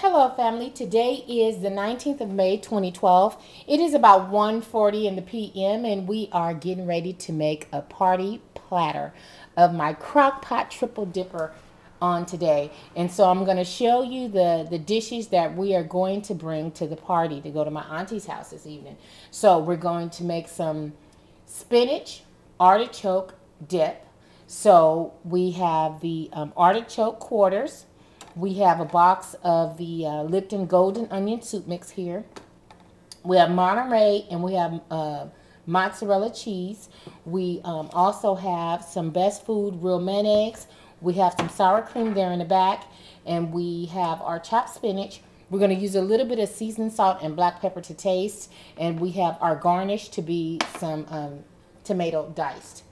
Hello family, today is the 19th of May 2012. It is about 1:40 in the p.m. and we are getting ready to make a party platter of my crock pot triple dipper on today. And so I'm going to show you the dishes that we are going to bring to the party to go to my auntie's house this evening. So we're going to make some spinach artichoke dip. So we have the artichoke quarters. We have a box of the Lipton Golden Onion Soup Mix here. We have Monterey and we have mozzarella cheese. We also have some Best Food real mayonnaise. We have some sour cream there in the back. And we have our chopped spinach. We're going to use a little bit of seasoned salt and black pepper to taste. And we have our garnish to be some tomato diced.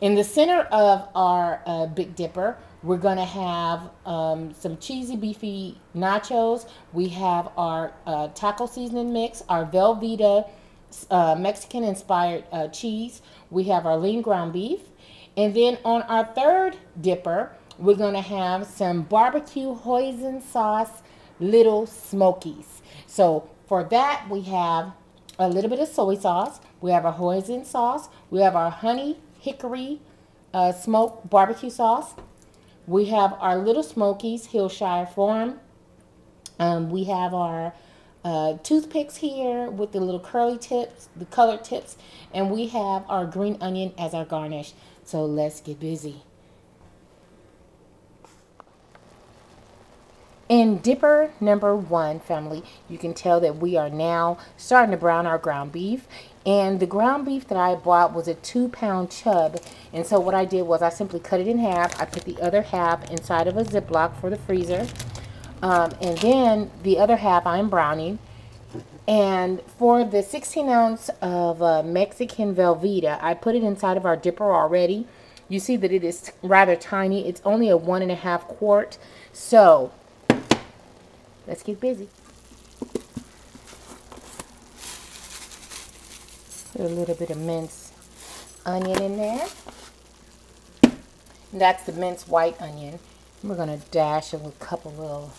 In the center of our Big Dipper, we're going to have some cheesy beefy nachos. We have our taco seasoning mix, our Velveeta Mexican-inspired cheese. We have our lean ground beef. And then on our third dipper, we're going to have some barbecue hoisin sauce little smokies. So for that, we have a little bit of soy sauce. We have our hoisin sauce. We have our honey hickory smoked barbecue sauce. We have our Little Smokies Hillshire Farm. We have our toothpicks here with the little curly tips, the colored tips, and we have our green onion as our garnish. So let's get busy. In dipper number 1, family, you can tell that we are now starting to brown our ground beef. And the ground beef that I bought was a 2-pound chub. And so what I did was I simply cut it in half. I put the other half inside of a Ziploc for the freezer. And then the other half I'm browning. And for the 16 ounce of Mexican Velveeta, I put it inside of our dipper already. You see that it is rather tiny. It's only a 1.5 quart. So let's get busy. Put a little bit of minced onion in there. And that's the minced white onion. We're going to dash a couple little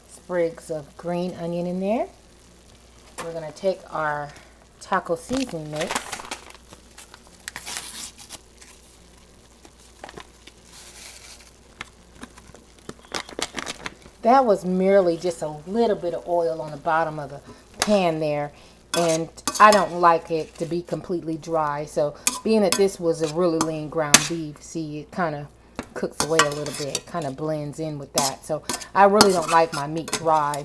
sprigs of green onion in there. We're going to take our taco seasoning mix. That was merely just a little bit of oil on the bottom of the pan there. And I don't like it to be completely dry. So being that this was a really lean ground beef, see, it kind of cooks away a little bit. It kind of blends in with that. So I really don't like my meat dry.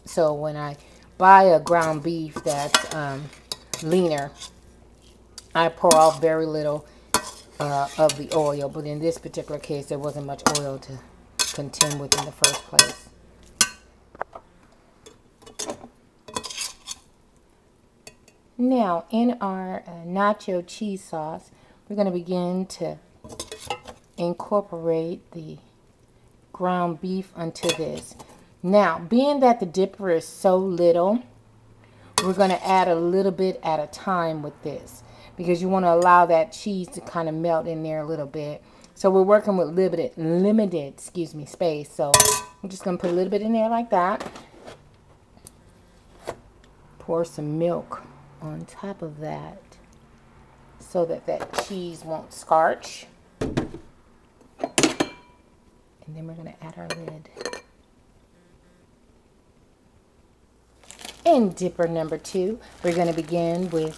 So when I buy a ground beef that's leaner, I pour off very little of the oil. But in this particular case, there wasn't much oil to contend with in the first place. Now, in our nacho cheese sauce, we're going to begin to incorporate the ground beef onto this. Now, being that the dipper is so little, we're going to add a little bit at a time with this because you want to allow that cheese to kind of melt in there a little bit. So we're working with limited space. So I'm just going to put a little bit in there like that. Pour some milk on top of that so that that cheese won't scorch. And then we're going to add our lid. In dipper number 2, we're going to begin with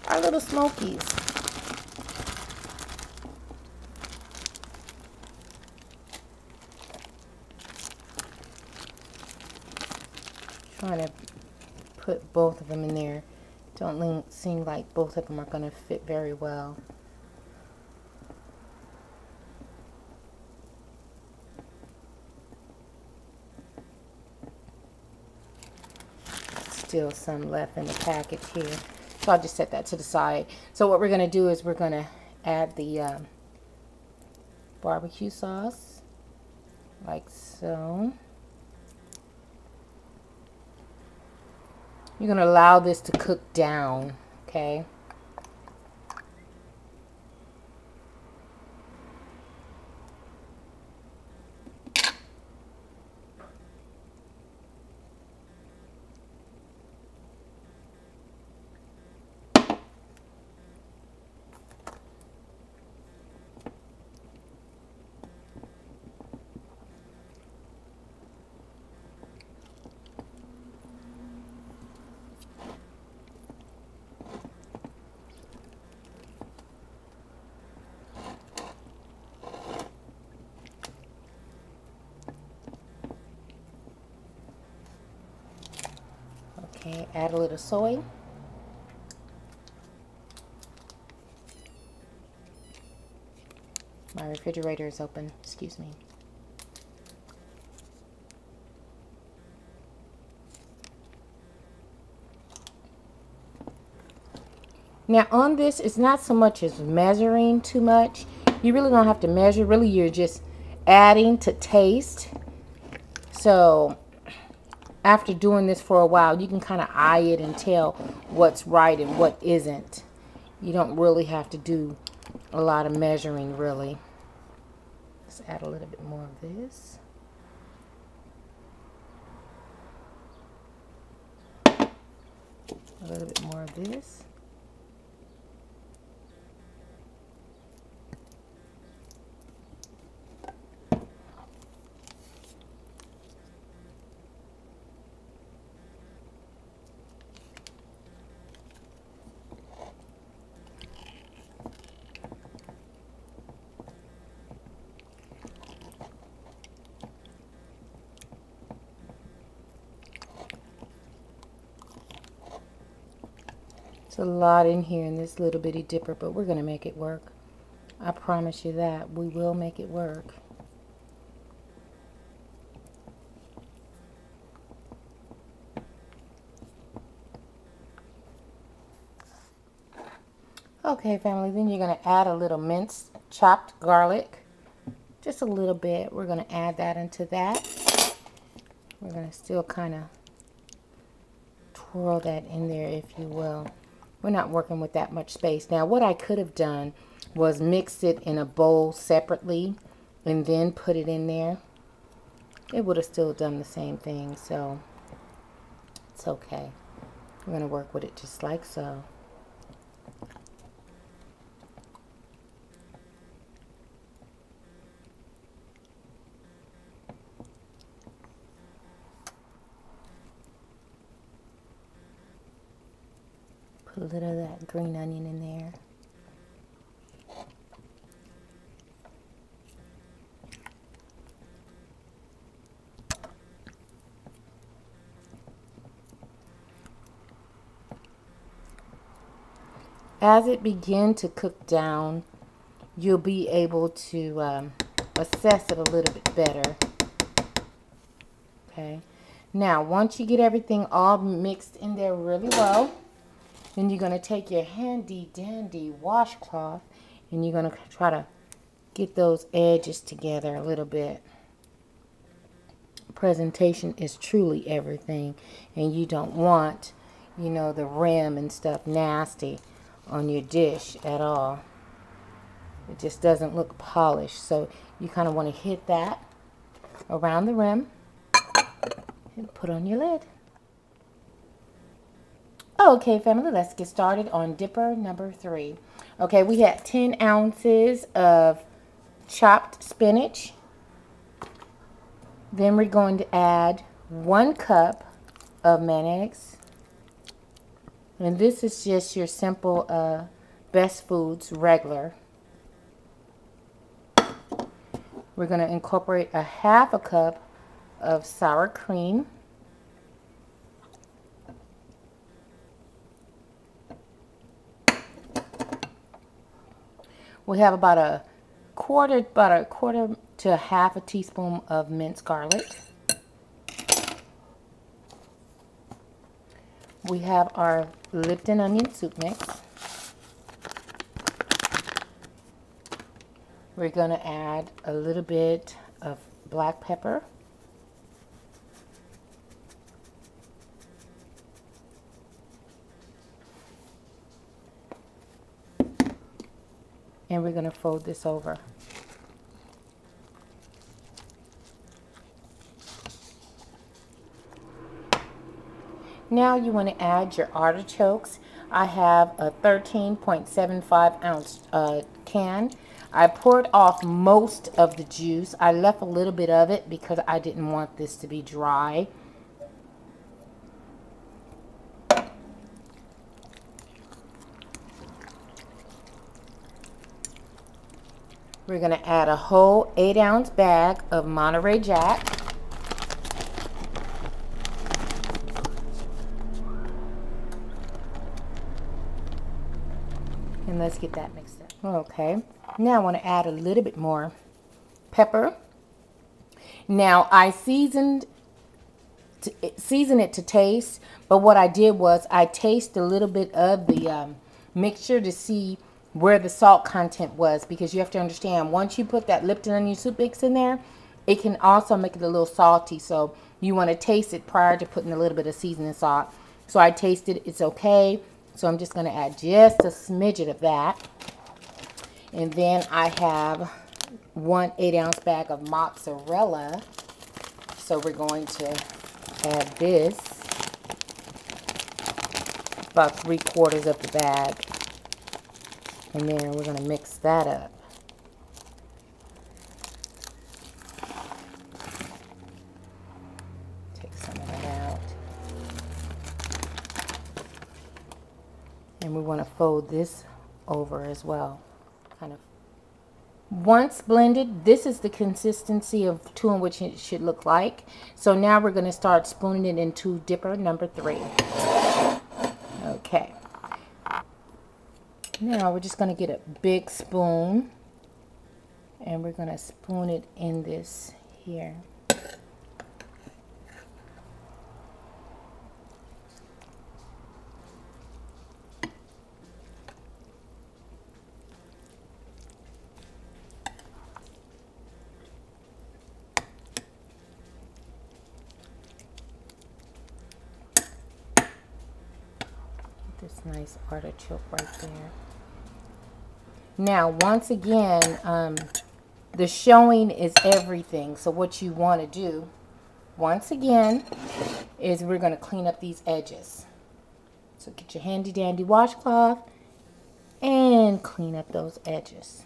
our little smokies. Trying to put both of them in there. Don't seem like both of them are going to fit very well. Still some left in the package here. So I'll just set that to the side. So what we're going to do is we're going to add the barbecue sauce like so. You're going to allow this to cook down, okay? Okay, add a little soy. My refrigerator is open, excuse me. Now on this, it's not so much as measuring too much. You really don't have to measure. Really, you're just adding to taste. So after doing this for a while, you can kind of eye it and tell what's right and what isn't. You don't really have to do a lot of measuring, really. Let's add a little bit more of this. A little bit more of this. It's a lot in here in this little bitty dipper, but we're going to make it work. I promise you that. We will make it work. Okay, family, then you're going to add a little minced chopped garlic. Just a little bit. We're going to add that into that. We're going to still kind of twirl that in there, if you will. We're not working with that much space. Now, what I could have done was mix it in a bowl separately and then put it in there. It would have still done the same thing, so it's okay. We're going to work with it just like so. Put a little of that green onion in there. As it begins to cook down, you'll be able to assess it a little bit better. Okay. Now, once you get everything all mixed in there really well, then you're going to take your handy dandy washcloth and you're going to try to get those edges together a little bit. Presentation is truly everything, and you don't want, you know, the rim and stuff nasty on your dish at all. It just doesn't look polished, so you kind of want to hit that around the rim and put on your lid. Okay, family, let's get started on dipper number 3. Okay, we had 10 ounces of chopped spinach. Then we're going to add 1 cup of mayonnaise. And this is just your simple Best Foods regular. We're going to incorporate a half a cup of sour cream. We have about a quarter to a half a teaspoon of minced garlic. We have our Lipton onion soup mix. We're going to add a little bit of black pepper. And we're going to fold this over. Now you want to add your artichokes. I have a 13.75 ounce can. I poured off most of the juice. I left a little bit of it because I didn't want this to be dry. We're going to add a whole 8-ounce bag of Monterey Jack. And let's get that mixed up. Okay, now I want to add a little bit more pepper. Now I seasoned it to taste, but what I did was I tasted a little bit of the mixture to see where the salt content was, because you have to understand, once you put that Lipton onion soup mix in there, it can also make it a little salty, so you want to taste it prior to putting a little bit of seasoning salt. So I tasted it's okay, so I'm just going to add just a smidget of that. And then I have 1 8-ounce bag of mozzarella, so we're going to add this, about 3/4 of the bag, and then we're going to mix that up. Take some of that out, and we want to fold this over as well, kind of. Once blended, this is the consistency of tuile which it should look like. So now we're going to start spooning it into dipper number 3. Okay. Now we're just going to get a big spoon, and we're going to spoon it in this here. This nice artichoke right there. Now, once again, the showing is everything. So what you want to do, once again, is we're going to clean up these edges. So get your handy dandy washcloth and clean up those edges.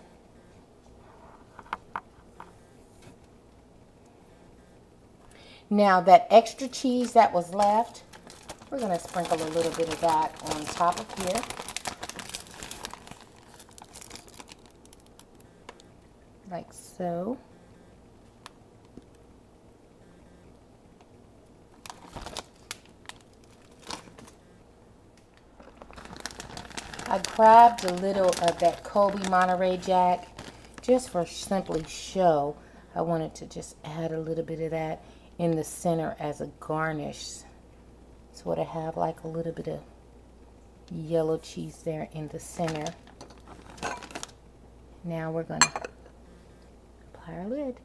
Now, that extra cheese that was left, we're going to sprinkle a little bit of that on top of here. Like so. I grabbed a little of that Kobe Monterey Jack just for simply show. I wanted to just add a little bit of that in the center as a garnish. So to have like a little bit of yellow cheese there in the center. Now we're going to apply our lid.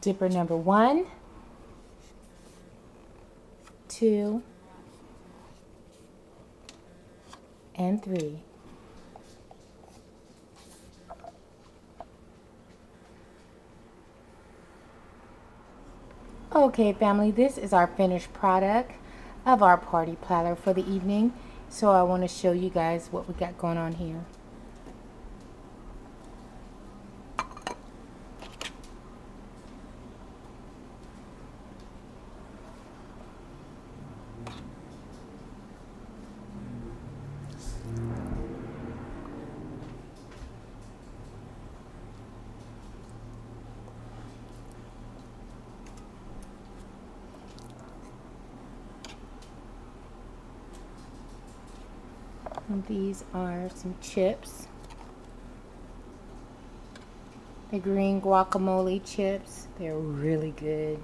Dipper number 1, 2, and 3. Okay, family, this is our finished product of our party platter for the evening. So I want to show you guys what we got going on here. And these are some chips. The green guacamole chips. They're really good.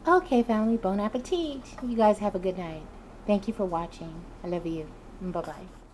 Okay, family, bon appetit. You guys have a good night. Thank you for watching. I love you. Bye-bye.